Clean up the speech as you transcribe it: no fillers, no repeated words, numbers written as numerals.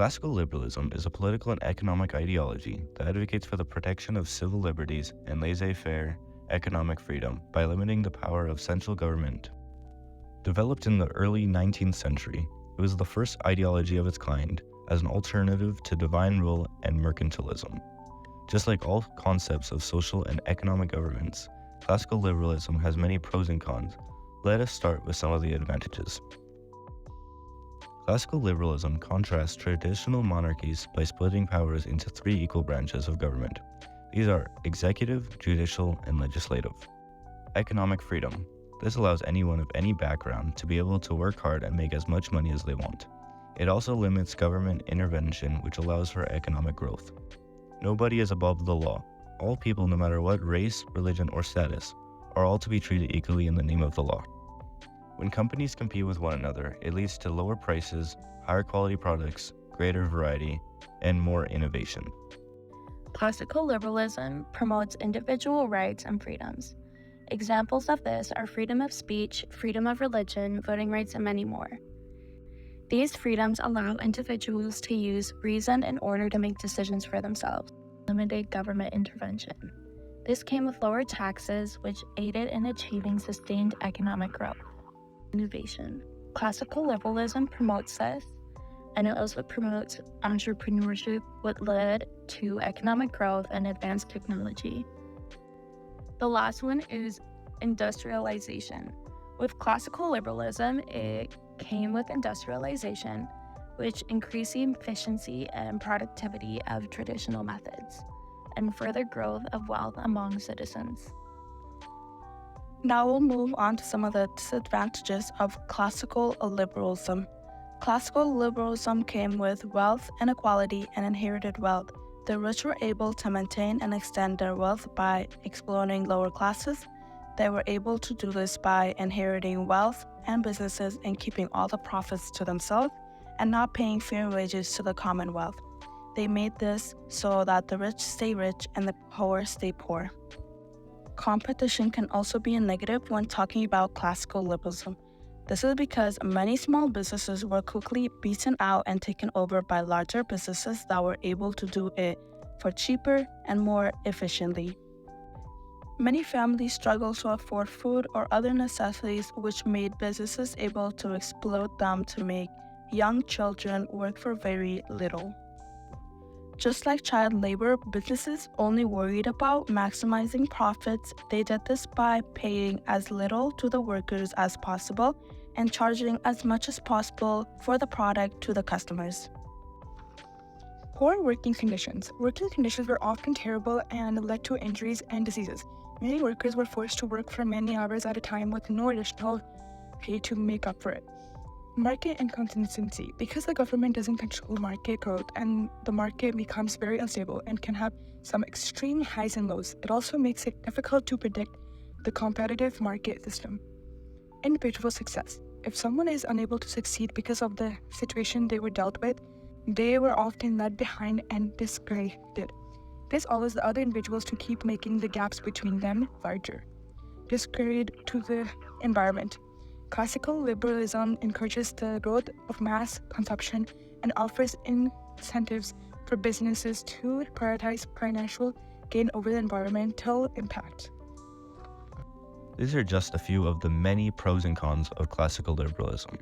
Classical liberalism is a political and economic ideology that advocates for the protection of civil liberties and laissez-faire economic freedom by limiting the power of central government. Developed in the early 19th century, it was the first ideology of its kind as an alternative to divine rule and mercantilism. Just like all concepts of social and economic governments, classical liberalism has many pros and cons. Let us start with some of the advantages. Classical liberalism contrasts traditional monarchies by splitting powers into three equal branches of government. These are executive, judicial, and legislative. Economic freedom. This allows anyone of any background to be able to work hard and make as much money as they want. It also limits government intervention, which allows for economic growth. Nobody is above the law. All people, no matter what race, religion, or status, are all to be treated equally in the name of the law. When companies compete with one another, it leads to lower prices, higher quality products, greater variety, and more innovation. Classical liberalism promotes individual rights and freedoms. Examples of this are freedom of speech, freedom of religion, voting rights, and many more. These freedoms allow individuals to use reason in order to make decisions for themselves, limited government intervention. This came with lower taxes, which aided in achieving sustained economic growth. Innovation. Classical liberalism promotes this, and it also promotes entrepreneurship, which led to economic growth and advanced technology. The last one is industrialization. With classical liberalism, it came with industrialization, which increased the efficiency and productivity of traditional methods, and further growth of wealth among citizens. Now we'll move on to some of the disadvantages of classical liberalism. Classical liberalism came with wealth inequality and inherited wealth. The rich were able to maintain and extend their wealth by exploiting lower classes. They were able to do this by inheriting wealth and businesses and keeping all the profits to themselves and not paying fair wages to the commonwealth. They made this so that the rich stay rich and the poor stay poor. Competition can also be a negative when talking about classical liberalism. This is because many small businesses were quickly beaten out and taken over by larger businesses that were able to do it for cheaper and more efficiently. Many families struggled to afford food or other necessities, which made businesses able to exploit them to make young children work for very little. Just like child labor, businesses only worried about maximizing profits. They did this by paying as little to the workers as possible and charging as much as possible for the product to the customers. Poor working conditions. Working conditions were often terrible and led to injuries and diseases. Many workers were forced to work for many hours at a time with no additional pay to make up for it. Market inconsistency. Because the government doesn't control market growth and the market becomes very unstable and can have some extreme highs and lows, it also makes it difficult to predict the competitive market system. Individual success. If someone is unable to succeed because of the situation they were dealt with, they were often left behind and discredited. This allows the other individuals to keep making the gaps between them larger. Discredit to the environment. Classical liberalism encourages the growth of mass consumption and offers incentives for businesses to prioritize financial gain over the environmental impact. These are just a few of the many pros and cons of classical liberalism.